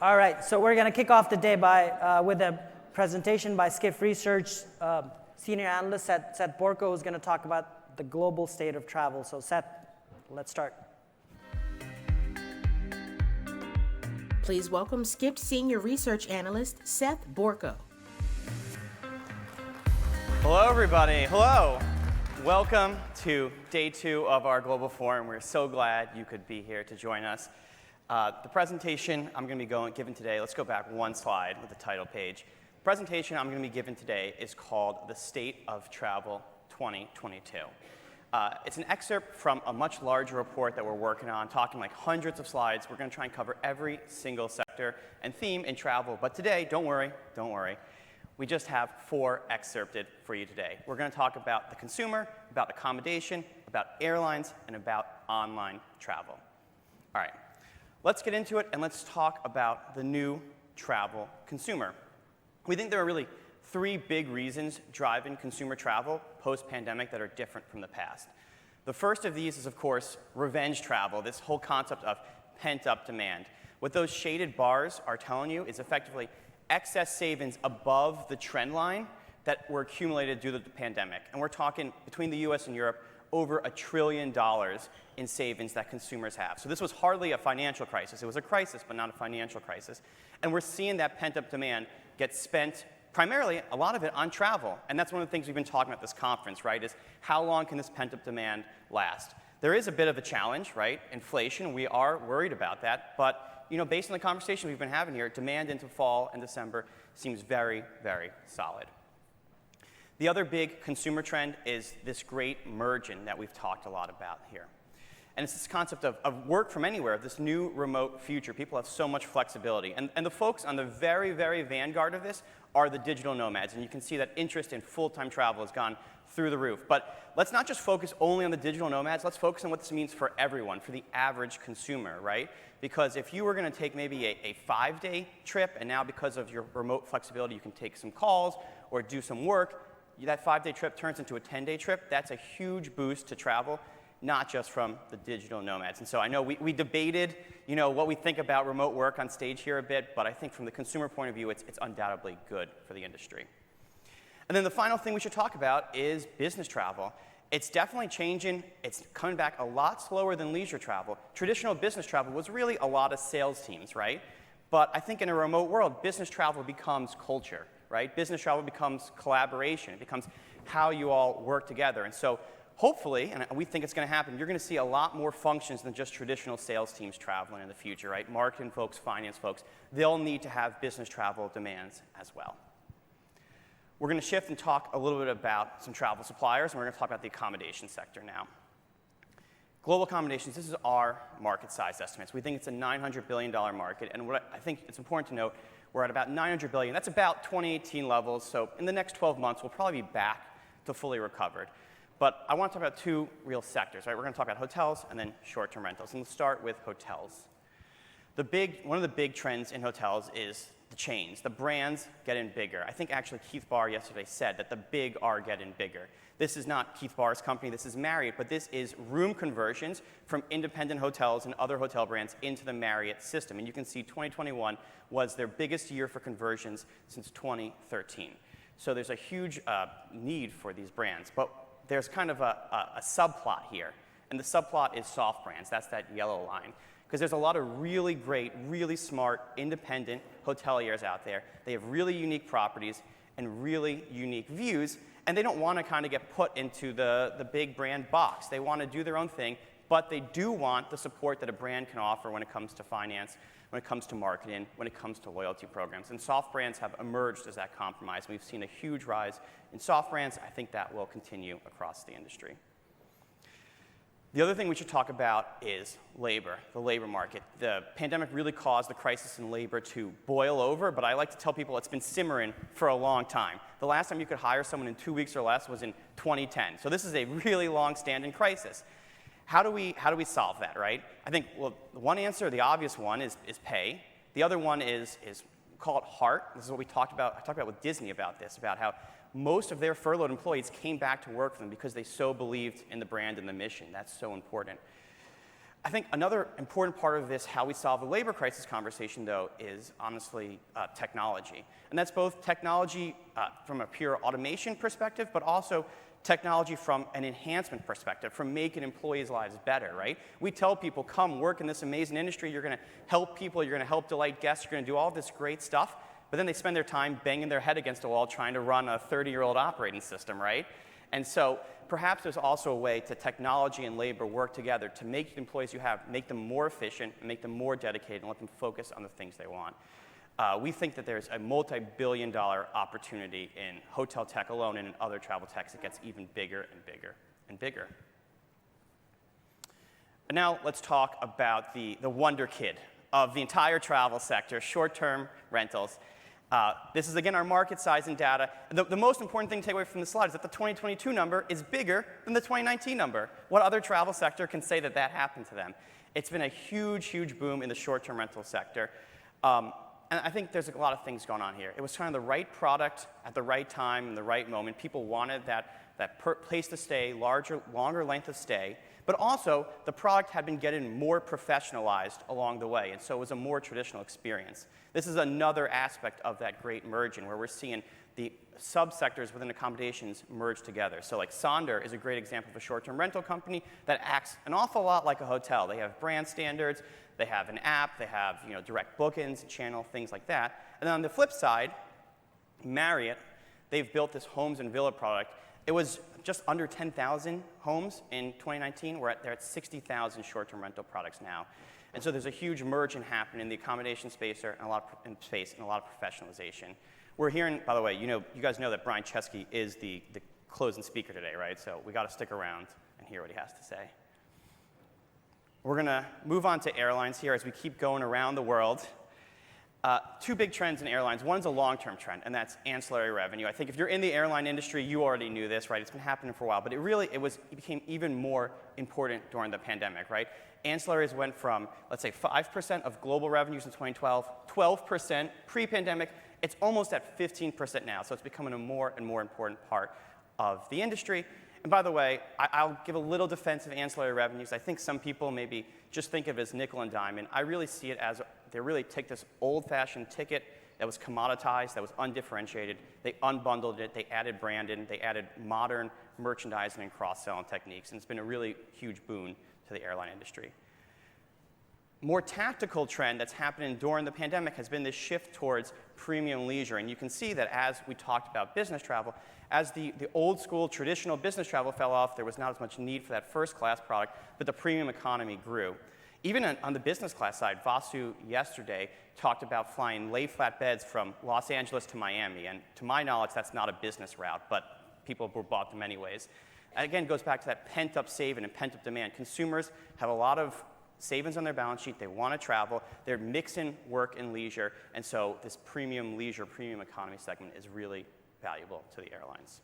All right, so we're going to kick off the day with a presentation by Skift Research Senior Analyst Seth Borko, who's going to talk about the global state of travel. So Seth, let's start. Please welcome Skift Senior Research Analyst Seth Borko. Hello, everybody. Hello. Welcome to day 2 of our global forum. We're so glad you could be here to join us. The presentation I'm going to be giving today, let's go back one slide with the title page. The presentation I'm going to be giving today is called The State of Travel 2022. It's an excerpt from a much larger report that we're working on, talking like hundreds of slides. We're going to try and cover every single sector and theme in travel. But today, don't worry. We just have 4 excerpted for you today. We're going to talk about the consumer, about accommodation, about airlines, and about online travel. All right. Let's get into it, and let's talk about the new travel consumer. We think there are really 3 big reasons driving consumer travel post-pandemic that are different from the past. The first of these is, of course, revenge travel, this whole concept of pent-up demand. What those shaded bars are telling you is effectively excess savings above the trend line that were accumulated due to the pandemic. And we're talking, between the US and Europe, over $1 trillion in savings that consumers have. So this was hardly a financial crisis. It was a crisis, but not a financial crisis. And we're seeing that pent-up demand get spent, primarily, a lot of it on travel. And that's one of the things we've been talking about at this conference, right, is how long can this pent-up demand last? There is a bit of a challenge, right? Inflation, we are worried about that. But based on the conversation we've been having here, demand into fall and December seems very, very solid. The other big consumer trend is this great merging that we've talked a lot about here. And it's this concept of work from anywhere, this new remote future. People have so much flexibility. And the folks on the very, very vanguard of this are the digital nomads. And you can see that interest in full-time travel has gone through the roof. But let's not just focus only on the digital nomads. Let's focus on what this means for everyone, for the average consumer, right? Because if you were going to take maybe a 5-day trip, and now because of your remote flexibility, you can take some calls or do some work, that 5-day trip turns into a 10-day trip. That's a huge boost to travel, not just from the digital nomads. And so I know we debated, what we think about remote work on stage here a bit, but I think from the consumer point of view, it's undoubtedly good for the industry. And then the final thing we should talk about is business travel. It's definitely changing. It's coming back a lot slower than leisure travel. Traditional business travel was really a lot of sales teams, right? But I think in a remote world, business travel becomes culture. Right? Business travel becomes collaboration. It becomes how you all work together. And so hopefully, and we think it's going to happen, you're going to see a lot more functions than just traditional sales teams traveling in the future. Right? Marketing folks, finance folks, they'll need to have business travel demands as well. We're going to shift and talk a little bit about some travel suppliers, and we're going to talk about the accommodation sector now. Global accommodations, this is our market size estimates. We think it's a $900 billion market, and what I think it's important to note, we're at about $900 billion. That's about 2018 levels, so in the next 12 months, we'll probably be back to fully recovered. But I want to talk about 2 real sectors, right? We're going to talk about hotels and then short-term rentals, and we'll start with hotels. One of the big trends in hotels is the chains. The brands getting bigger. I think actually Keith Barr yesterday said that the big are getting bigger. This is not Keith Barr's company, this is Marriott, but this is room conversions from independent hotels and other hotel brands into the Marriott system. And you can see 2021 was their biggest year for conversions since 2013. So there's a huge need for these brands. But there's kind of a subplot here. And the subplot is soft brands. That's that yellow line. Because there's a lot of really great, really smart, independent hoteliers out there. They have really unique properties and really unique views. And they don't want to kind of get put into the big brand box. They want to do their own thing, but they do want the support that a brand can offer when it comes to finance, when it comes to marketing, when it comes to loyalty programs. And soft brands have emerged as that compromise. We've seen a huge rise in soft brands. I think that will continue across the industry. The other thing we should talk about is labor, the labor market. The pandemic really caused the crisis in labor to boil over, but I like to tell people it's been simmering for a long time. The last time you could hire someone in 2 weeks or less was in 2010. So this is a really long-standing crisis. How do we solve that, right? I think, well, one answer, the obvious one, is pay. The other one is call it heart. This is what I talked about with Disney about this, about how most of their furloughed employees came back to work for them because they so believed in the brand and the mission. That's so important. I think another important part of this, how we solve the labor crisis conversation, though, is honestly technology. And that's both technology from a pure automation perspective, but also technology from an enhancement perspective, from making employees' lives better, right? We tell people, come work in this amazing industry, you're going to help people, you're going to help delight guests, you're going to do all this great stuff, but then they spend their time banging their head against a wall trying to run a 30-year-old operating system, right? And so perhaps there's also a way to technology and labor work together to make the employees you have, make them more efficient, and make them more dedicated, and let them focus on the things they want. We think that there's a multi-billion-dollar opportunity in hotel tech alone and in other travel techs that gets even bigger and bigger and bigger. And now let's talk about the wonder kid of the entire travel sector, short-term rentals. This is, again, our market size and data. The most important thing to take away from this slide is that the 2022 number is bigger than the 2019 number. What other travel sector can say that that happened to them? It's been a huge, huge boom in the short-term rental sector. And I think there's a lot of things going on here. It was kind of the right product at the right time, in the right moment. People wanted that place to stay, longer length of stay. But also, the product had been getting more professionalized along the way, and so it was a more traditional experience. This is another aspect of that great merging, where we're seeing the subsectors within accommodations merge together. So like Sonder is a great example of a short-term rental company that acts an awful lot like a hotel. They have brand standards, they have an app, they have direct bookings, channel, things like that. And then on the flip side, Marriott, they've built this homes and villa product. It was just under 10,000 homes in 2019. They're at 60,000 short-term rental products now. And so there's a huge merging happening in the accommodation space and a lot of professionalization. We're hearing, by the way, you guys know that Brian Chesky is the closing speaker today, right? So we got to stick around and hear what he has to say. We're going to move on to airlines here as we keep going around the world. Two big trends in airlines. One's a long-term trend, and that's ancillary revenue. I think if you're in the airline industry, you already knew this, right? It's been happening for a while, but it became even more important during the pandemic, right? Ancillaries went from, let's say, 5% of global revenues in 2012, 12% pre-pandemic. It's almost at 15% now, so it's becoming a more and more important part of the industry. And by the way, I'll give a little defense of ancillary revenues. I think some people maybe just think of it as nickel and dime, and I really see it as they really take this old-fashioned ticket that was commoditized, that was undifferentiated, they unbundled it, they added branding, they added modern merchandising and cross-selling techniques, and it's been a really huge boon to the airline industry. More tactical trend that's happening during the pandemic has been this shift towards premium leisure. And you can see that as we talked about business travel, as the old school traditional business travel fell off, there was not as much need for that first class product, but the premium economy grew. Even on the business class side, Vasu yesterday talked about flying lay flat beds from Los Angeles to Miami. And to my knowledge, that's not a business route, but people bought them anyways. And again, it goes back to that pent-up saving and pent-up demand. Consumers have a lot of savings on their balance sheet, they want to travel, they're mixing work and leisure, and so this premium leisure, premium economy segment is really valuable to the airlines.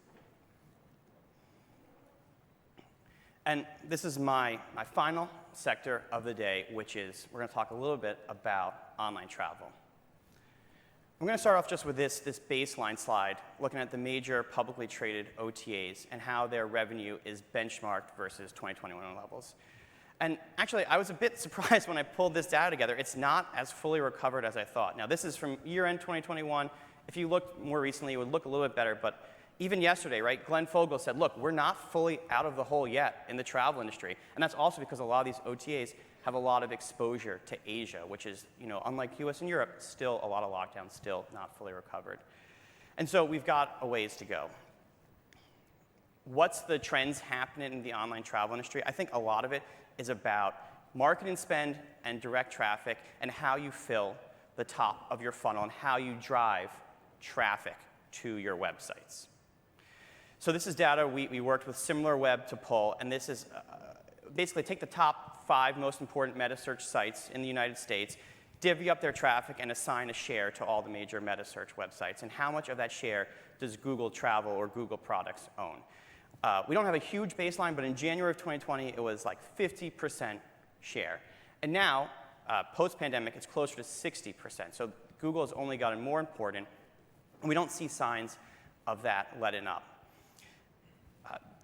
And this is my final sector of the day, which is we're going to talk a little bit about online travel. I'm going to start off just with this baseline slide, looking at the major publicly traded OTAs and how their revenue is benchmarked versus 2021 levels. And actually, I was a bit surprised when I pulled this data together. It's not as fully recovered as I thought. Now, this is from year-end 2021. If you looked more recently, it would look a little bit better. But even yesterday, right, Glenn Fogel said, look, we're not fully out of the hole yet in the travel industry. And that's also because a lot of these OTAs have a lot of exposure to Asia, which is, unlike US and Europe, still a lot of lockdowns, still not fully recovered. And so we've got a ways to go. What's the trends happening in the online travel industry? I think a lot of it is about marketing spend and direct traffic and how you fill the top of your funnel and how you drive traffic to your websites. So this is data we worked with SimilarWeb to pull, and this is basically take the top 5 most important meta search sites in the United States, divvy up their traffic, and assign a share to all the major meta search websites. And how much of that share does Google Travel or Google Products own? We don't have a huge baseline, but in January of 2020, it was like 50% share. And now, post-pandemic, it's closer to 60%. So Google has only gotten more important, and we don't see signs of that letting up.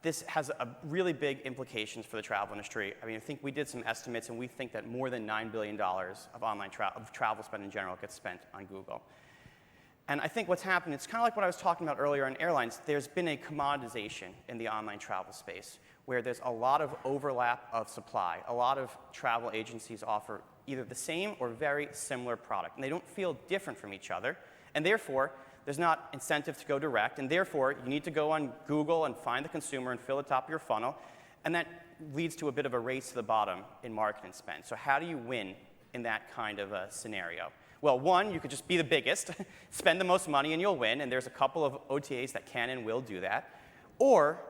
this has really big implications for the travel industry. I mean, I think we did some estimates, and we think that more than $9 billion of online travel spend in general gets spent on Google. And I think what's happened, it's kind of like what I was talking about earlier in airlines. There's been a commoditization in the online travel space where there's a lot of overlap of supply. A lot of travel agencies offer either the same or very similar product, and they don't feel different from each other. And therefore, there's not incentive to go direct, and therefore, you need to go on Google and find the consumer and fill the top of your funnel, and that leads to a bit of a race to the bottom in marketing spend. So how do you win in that kind of a scenario? Well, one, you could just be the biggest, spend the most money, and you'll win, and there's a couple of OTAs that can and will do that. Or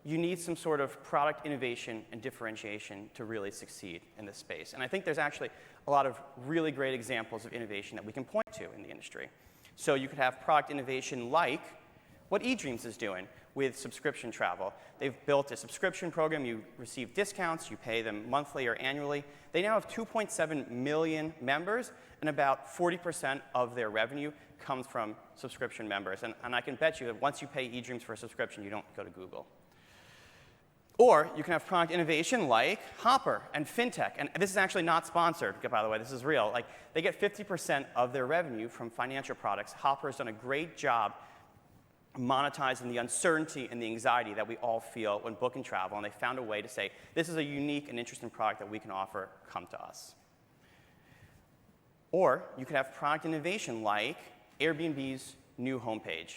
you need some sort of product innovation and differentiation to really succeed in this space. And I think there's actually a lot of really great examples of innovation that we can point to in the industry. So you could have product innovation like what eDreams is doing with subscription travel. They've built a subscription program. You receive discounts. You pay them monthly or annually. They now have 2.7 million members, and about 40% of their revenue comes from subscription members. And I can bet you that once you pay eDreams for a subscription, you don't go to Google. Or you can have product innovation like Hopper and FinTech. And this is actually not sponsored, by the way. This is real. Like, they get 50% of their revenue from financial products. Hopper has done a great job monetizing the uncertainty and the anxiety that we all feel when booking travel. And they found a way to say, this is a unique and interesting product that we can offer. Come to us. Or you could have product innovation like Airbnb's new homepage.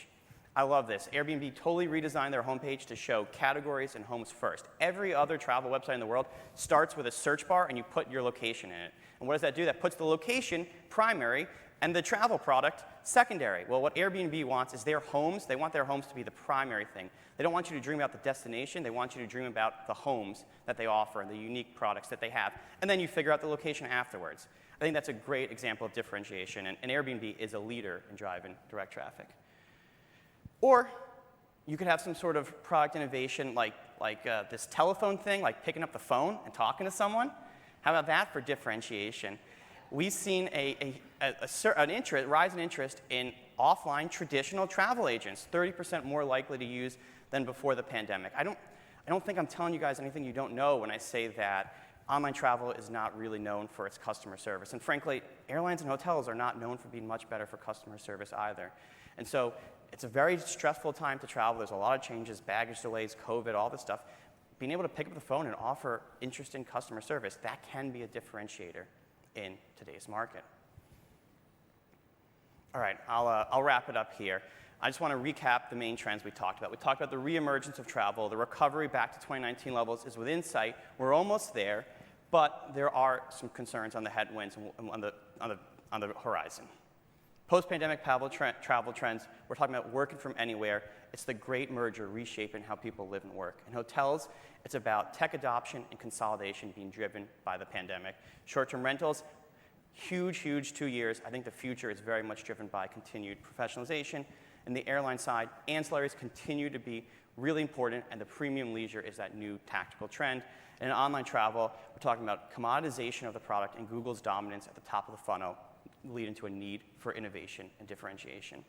I love this. Airbnb totally redesigned their homepage to show categories and homes first. Every other travel website in the world starts with a search bar, and you put your location in it. And what does that do? That puts the location primary and the travel product secondary. Well, what Airbnb wants is their homes. They want their homes to be the primary thing. They don't want you to dream about the destination. They want you to dream about the homes that they offer and the unique products that they have. And then you figure out the location afterwards. I think that's a great example of differentiation, and Airbnb is a leader in driving direct traffic. Or you could have some sort of product innovation like this telephone thing, like picking up the phone and talking to someone. How about that for differentiation? We've seen a rise in interest in offline traditional travel agents, 30% more likely to use than before the pandemic. I don't think I'm telling you guys anything you don't know when I say that online travel is not really known for its customer service. And frankly, airlines and hotels are not known for being much better for customer service either. And so it's a very stressful time to travel. There's a lot of changes, baggage delays, COVID, all this stuff. Being able to pick up the phone and offer interesting customer service, that can be a differentiator in today's market. All right, I'll wrap it up here. I just want to recap the main trends we talked about. We talked about the reemergence of travel. The recovery back to 2019 levels is within sight. We're almost there, but there are some concerns on the headwinds on the horizon. Post-pandemic travel trends, we're talking about working from anywhere. It's the great merger reshaping how people live and work. In hotels, it's about tech adoption and consolidation being driven by the pandemic. Short-term rentals, huge 2 years. I think the future is very much driven by continued professionalization. In the airline side, ancillaries continue to be really important, and the premium leisure is that new tactical trend. And in online travel, we're talking about commoditization of the product and Google's dominance at the top of the funnel, leading to a need for innovation and differentiation.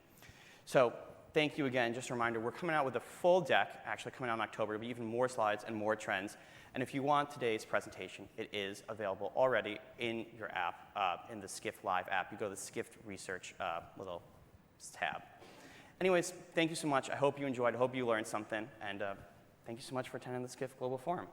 So thank you again. Just a reminder, we're coming out with a full deck, actually coming out in October. There'll be even more slides and more trends. And if you want today's presentation, it is available already in your app, in the Skift Live app. You go to the Skift Research little tab. Anyways, thank you so much. I hope you enjoyed. I hope you learned something. And thank you so much for attending the Skift Global Forum.